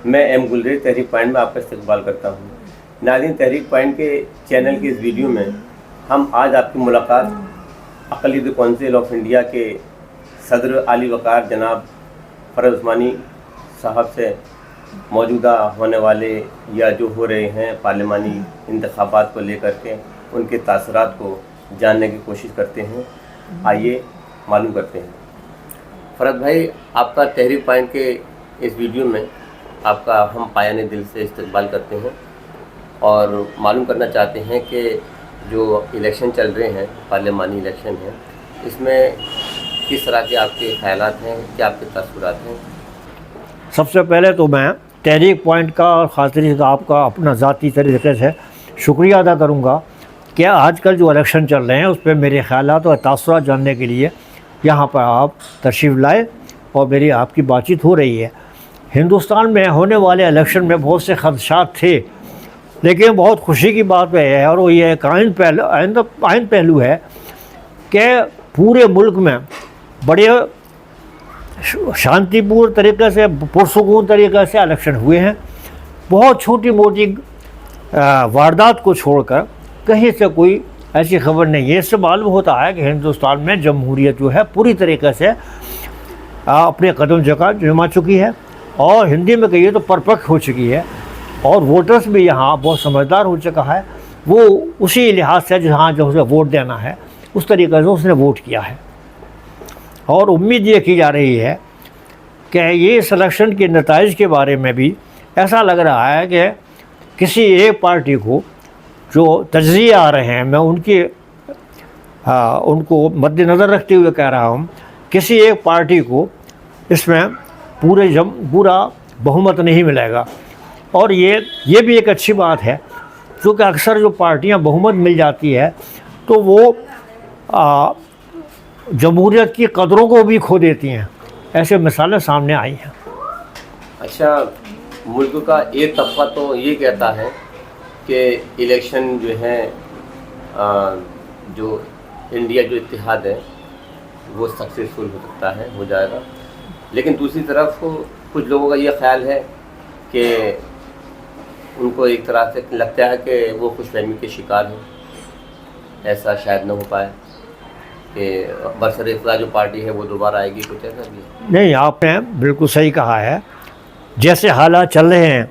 میں M galleries تحریک point میں آپ کا استقبال کرتا ہوں۔ ناظرین، تحریک پوائنٹ کے چینل کی اس ویڈیو میں ہم آج آپ کی ملاقات اقلیتی کونسل آف انڈیا کے صدر عالی وقار جناب فرد عثمانی صاحب سے موجودہ ہونے والے یا جو ہو رہے ہیں پارلیمانی انتخابات کو لے کر کے ان کے تاثرات کو جاننے کی کوشش کرتے ہیں۔ آئیے معلوم کرتے ہیں۔ فرد بھائی، آپ کا تحریک پوائنٹ کے اس ویڈیو میں آپ کا ہم پایان دل سے استقبال کرتے ہیں اور معلوم کرنا چاہتے ہیں کہ جو الیکشن چل رہے ہیں، پارلیمانی الیکشن ہیں، اس میں کس طرح کے آپ کے خیالات ہیں، کیا آپ کے تاثرات ہیں؟ سب سے پہلے تو میں تحریک پوائنٹ کا اور خاص طریقے سے آپ کا اپنا ذاتی طریقے سے شکریہ ادا کروں گا کہ آج کل جو الیکشن چل رہے ہیں اس پہ میرے خیالات اور تاثرات جاننے کے لیے یہاں پر آپ تشریف لائے اور میری آپ کی بات چیت ہو رہی ہے۔ ہندوستان میں ہونے والے الیکشن میں بہت سے خدشات تھے، لیکن بہت خوشی کی بات ہے اور وہ یہ ایک آئین پہلو ہے کہ پورے ملک میں بڑے شانتی پور طریقے سے، پرسکون طریقے سے الیکشن ہوئے ہیں۔ بہت چھوٹی موٹی واردات کو چھوڑ کر کہیں سے کوئی ایسی خبر نہیں ہے۔ اس سے معلوم ہوتا ہے کہ ہندوستان میں جمہوریت جو ہے پوری طریقے سے اپنے قدم جما چکی ہے اور ہندی میں کہیے تو پرفیکٹ ہو چکی ہے، اور ووٹرز بھی یہاں بہت سمجھدار ہو چکا ہے۔ وہ اسی لحاظ سے جہاں جو اسے ووٹ دینا ہے اس طریقے سے اس نے ووٹ کیا ہے، اور امید یہ کی جا رہی ہے کہ یہ اس الیکشن کے نتائج کے بارے میں بھی ایسا لگ رہا ہے کہ کسی ایک پارٹی کو جو تجزیے آ رہے ہیں، میں ان کو مد نظر رکھتے ہوئے کہہ رہا ہوں، کسی ایک پارٹی کو اس میں پورا بہمت نہیں ملے گا، اور یہ بھی ایک اچھی بات ہے، کیونکہ اکثر جو پارٹیاں بہمت مل جاتی ہے تو وہ جمہوریت کی قدروں کو بھی کھو دیتی ہیں۔ ایسے مثالیں سامنے آئی ہیں۔ اچھا، ملک کا ایک طبقہ تو یہ کہتا ہے کہ الیکشن جو ہیں جو انڈیا جو اتحاد ہے وہ سکسیزفل ہو سکتا ہے، ہو جائے گا، لیکن دوسری طرف کچھ لوگوں کا یہ خیال ہے کہ ان کو ایک طرح سے لگتا ہے کہ وہ خوش فہمی کے شکار ہیں، ایسا شاید نہ ہو پائے کہ برسر افتراء جو پارٹی ہے وہ دوبارہ آئے گی، کچھ ایسا بھی ہے؟ نہیں، آپ نے بالکل صحیح کہا ہے۔ جیسے حالات چل رہے ہیں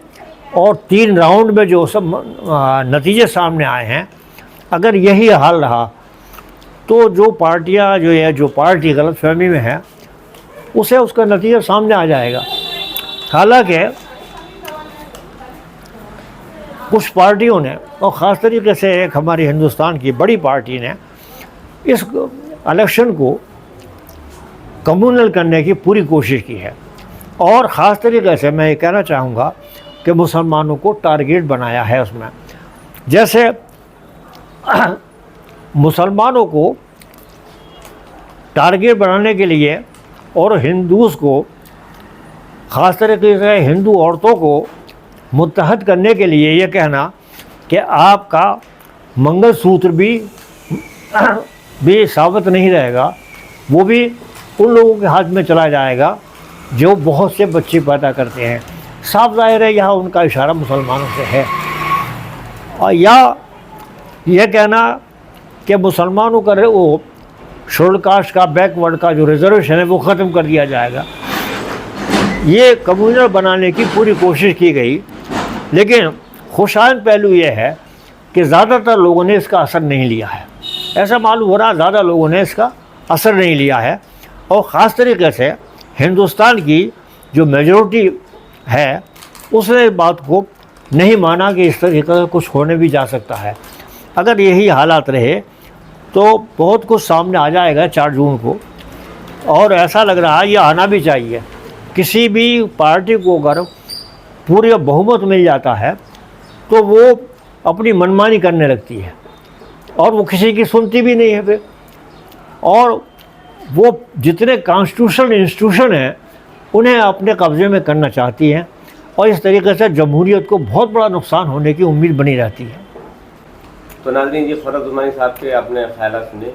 اور 3 راؤنڈ میں جو سب نتیجے سامنے آئے ہیں، اگر یہی حال رہا تو جو پارٹی غلط فہمی میں ہے اسے اس کا نتیجہ سامنے آ جائے گا۔ حالانکہ کچھ پارٹیوں نے، اور خاص طریقے سے ایک ہماری ہندوستان کی بڑی پارٹی نے، اس الیکشن کو کمیونل کرنے کی پوری کوشش کی ہے، اور خاص طریقے سے میں یہ کہنا چاہوں گا کہ مسلمانوں کو ٹارگیٹ بنایا ہے۔ اس میں جیسے مسلمانوں کو ٹارگیٹ بنانے کے لیے اور ہندوز کو، خاص طریقے سے ہندو عورتوں کو متحد کرنے کے لیے یہ کہنا کہ آپ کا منگل سوتر بھی ثابت نہیں رہے گا، وہ بھی ان لوگوں کے ہاتھ میں چلا جائے گا جو بہت سے بچے پیدا کرتے ہیں۔ صاف ظاہر ہے یہاں ان کا اشارہ مسلمانوں سے ہے، اور یا یہ کہنا کہ مسلمانوں کا وہ شیڈول کاسٹ کا، بیک ورڈ کا جو ریزرویشن ہے وہ ختم کر دیا جائے گا۔ یہ کمیونل بنانے کی پوری کوشش کی گئی، لیکن خوشائند پہلو یہ ہے کہ زیادہ تر لوگوں نے اس کا اثر نہیں لیا ہے۔ ایسا معلوم ہو رہا ہے زیادہ لوگوں نے اس کا اثر نہیں لیا ہے، اور خاص طریقے سے ہندوستان کی جو میجورٹی ہے اس نے اس بات کو نہیں مانا کہ اس طریقے سے کچھ ہونے بھی جا سکتا ہے۔ اگر یہی حالات رہے تو بہت کچھ سامنے آ جائے گا 4 جون کو، اور ایسا لگ رہا ہے یہ آنا بھی چاہیے۔ کسی بھی پارٹی کو اگر پوری بہمت مل جاتا ہے تو وہ اپنی منمانی کرنے لگتی ہے، اور وہ کسی کی سنتی بھی نہیں ہے پھر، اور وہ جتنے کانسٹیٹیوشنل انسٹیٹیوشن ہیں انہیں اپنے قبضے میں کرنا چاہتی ہیں، اور اس طریقے سے جمہوریت کو بہت بڑا نقصان ہونے کی امید بنی رہتی ہے۔ تو ناظرین، یہ فرد عثمانی صاحب کے آپ نے خیالات سنے،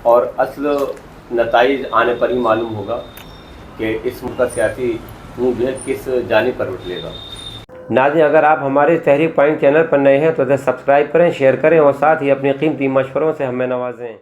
اور اصل نتائج آنے پر ہی معلوم ہوگا کہ اس ملک کا سیاسی منہ جو ہے کس جانب پر اٹھ لے گا۔ ناظرین اگر آپ ہمارے تحریک پوائنٹ چینل پر نئے ہیں تو اسے سبسکرائب کریں، شیئر کریں اور ساتھ ہی اپنی قیمتی مشوروں سے ہمیں نوازیں۔